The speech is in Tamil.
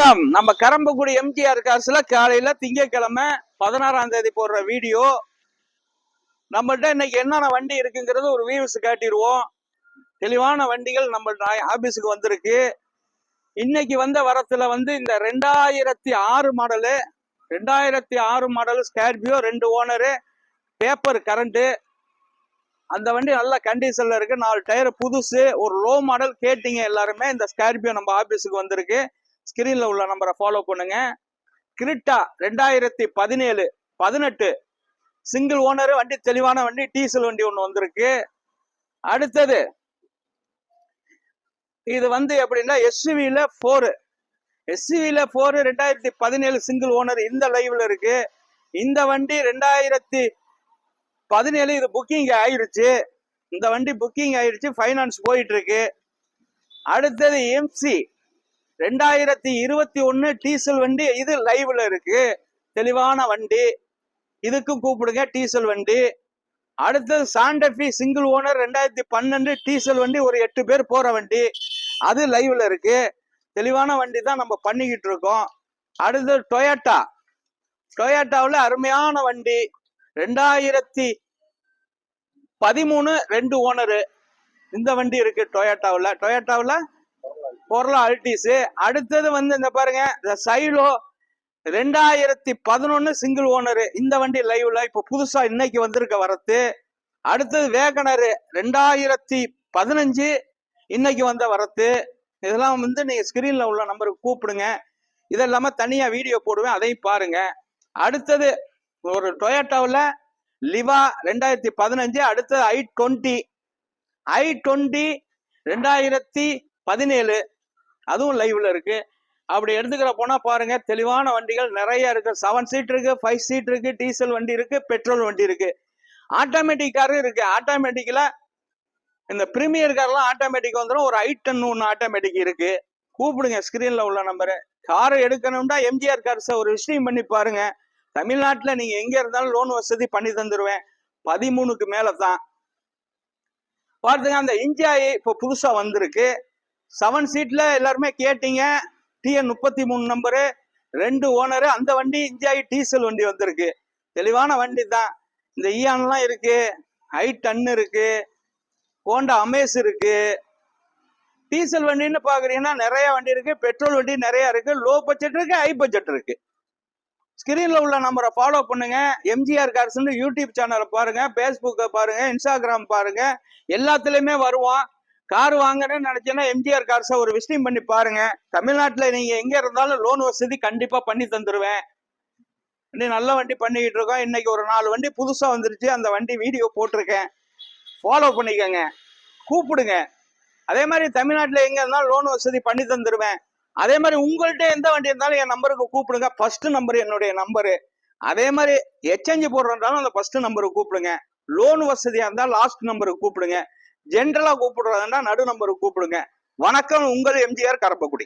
வணக்கம். நம்ம கரம்பக்குடி எம்ஜிஆர் காசுல காலையில திங்கட்கிழமை 16ஆம் தேதி போடுற வீடியோ. நம்மள்ட்ட இன்னைக்கு என்னென்ன வண்டி இருக்குங்கிறது ஒரு வியூஸ் காட்டிடுவோம். தெளிவான வண்டிகள் நம்ம ஆபீஸுக்கு வந்திருக்கு. இன்னைக்கு வந்த வரத்துல இந்த 2006 model 2006 model Scorpio, 2 owner, paper current. அந்த வண்டி நல்ல கண்டிஷன்ல இருக்கு. 4 டயர் புதுசு. ஒரு லோ மாடல் கேட்டீங்க எல்லாருமே. இந்த ஸ்கார்பியோ நம்ம ஆபீஸுக்கு வந்திருக்கு. ஸ்கிரீன்ல உள்ள நம்பரை ஃபாலோ பண்ணுங்க. கிரிட்டா 2017 18 சிங்கிள் ஓனர் வண்டி, தெளிவான வண்டி, டீசல் வண்டி ஒண்ணு வந்திருக்கு. அடுத்தது இது எப்படின்னா எஸ்யூவில 4 2017 சிங்கிள் ஓனர் இந்த லைவ்ல இருக்கு. இந்த வண்டி 2017 இது புக்கிங் ஆயிடுச்சு. இந்த வண்டி புக்கிங் ஆயிடுச்சு, ஃபைனான்ஸ் போயிட்டு இருக்கு. அடுத்தது எம்சி 2021 டீசல் வண்டி, இது லைவ்ல இருக்கு. தெளிவான வண்டி, இதுக்கும் கூப்பிடுங்க, டீசல் வண்டி. அடுத்தது சாண்டஃபி சிங்கிள் ஓனர் 2012 டீசல் வண்டி, ஒரு 8 பேர் போற வண்டி, அது லைவ்ல இருக்கு. தெளிவான வண்டி தான் நம்ம பண்ணிக்கிட்டு இருக்கோம். அடுத்தது டொயோட்டாவில் அருமையான வண்டி 2013 2 ஓனரு இந்த வண்டி இருக்கு. டொயோட்டாவில் பொருளா அல்டிஸ். அடுத்தது இந்த பாருங்க, இந்த சைலோ 2011 சிங்கிள் ஓனர் இந்த வண்டி லைவ்ல இப்ப புதுசா இன்னைக்கு வந்திருக்க வரத்து. அடுத்தது வேகனர் 2015 இன்னைக்கு வந்த வரத்து. இதெல்லாம் நீங்க ஸ்கிரீன்ல உள்ள நம்பருக்கு கூப்பிடுங்க. இதெல்லாம தனியா வீடியோ போடுவேன், அதையும் பாருங்க. அடுத்தது ஒரு டொயோட்டாவில் லிவா 2015. அடுத்தது i20 2017 அதுவும் லைவ்ல இருக்கு. அப்படி எடுத்துக்கிற போனா பாருங்க, தெளிவான வண்டிகள் நிறைய இருக்கு. 7 சீட் இருக்கு, 5 சீட் இருக்கு, டீசல் வண்டி இருக்கு, பெட்ரோல் வண்டி இருக்கு, ஆட்டோமேட்டிக் காரும் இருக்கு. ஆட்டோமேட்டிக்ல இந்த பிரீமியர் கார்லாம் ஆட்டோமேட்டிக் வந்துடும். ஒரு i10 ஒன்று ஆட்டோமேட்டிக் இருக்கு. கூப்பிடுங்க, ஸ்கிரீன்ல உள்ள நம்பரு. காரை எடுக்கணும்னா எம்ஜிஆர் கார்ஸை ஒரு விஷயம் பண்ணி பாருங்க. தமிழ்நாட்டில் நீங்க எங்க இருந்தாலும் லோன் வசதி பண்ணி தந்துருவேன். 13க்கு மேலதான் பாத்துங்க. அந்த இன்ஜாய் இப்போ புதுசா வந்திருக்கு. 7 சீட்ல எல்லாருமே கேட்டீங்க. TN 33 number, 2 owner. அந்த வண்டி இன்ஜாய் டீசல் வண்டி வந்திருக்கு. தெளிவான வண்டி தான். இந்த ஈயான்லாம் இருக்கு, i10 இருக்கு, ஹோண்டா அமேஸ் இருக்கு. டீசல் வண்டின்னு பாக்குறீங்கன்னா நிறைய வண்டி இருக்கு, பெட்ரோல் வண்டி நிறைய இருக்கு, லோ பட்ஜெட் இருக்கு, ஹை பட்ஜெட் இருக்கு. ஸ்கிரீன்ல உள்ள நம்பரை ஃபாலோ பண்ணுங்க. எம்ஜிஆர் கார்ஸ்னு யூடியூப் சேனலை பாருங்க, பேஸ்புக்கை பாருங்க, இன்ஸ்டாகிராம் பாருங்க, எல்லாத்துலயுமே வருவோம். கார் வாங்கணும்னு நினைச்சேன்னா எம்ஜிஆர் கார்ஸை ஒரு விசிட்டிங் பண்ணி பாருங்க. தமிழ்நாட்டுல நீங்க எங்க இருந்தாலும் லோன் வசதி கண்டிப்பா பண்ணி தந்துருவேன். நல்ல வண்டி பண்ணிக்கிட்டு இருக்கோம். இன்னைக்கு ஒரு 4 வண்டி புதுசா வந்துருச்சு. அந்த வண்டி வீடியோ போட்டிருக்கேன், ஃபாலோ பண்ணிக்கோங்க, கூப்பிடுங்க. அதே மாதிரி தமிழ்நாட்டுல எங்க இருந்தாலும் லோன் வசதி பண்ணி தந்துருவேன். அதே மாதிரி உங்கள்கிட்ட எந்த வண்டி இருந்தாலும் என் நம்பருக்கு கூப்பிடுங்க. ஃபர்ஸ்ட் நம்பர் என்னுடைய நம்பரு. அதே மாதிரி எக்ஸ்சேஞ்ச் போடுறதாலும் அந்த ஃபர்ஸ்ட் நம்பருக்கு கூப்பிடுங்க. லோன் வசதியா இருந்தா லாஸ்ட் நம்பருக்கு கூப்பிடுங்க. ஜென்ரலா கூப்பிடுறதுன்னா நடு நம்பருக்கு கூப்பிடுங்க. வணக்கம், உங்கள் எம்ஜிஆர் கரம்பக்குடி.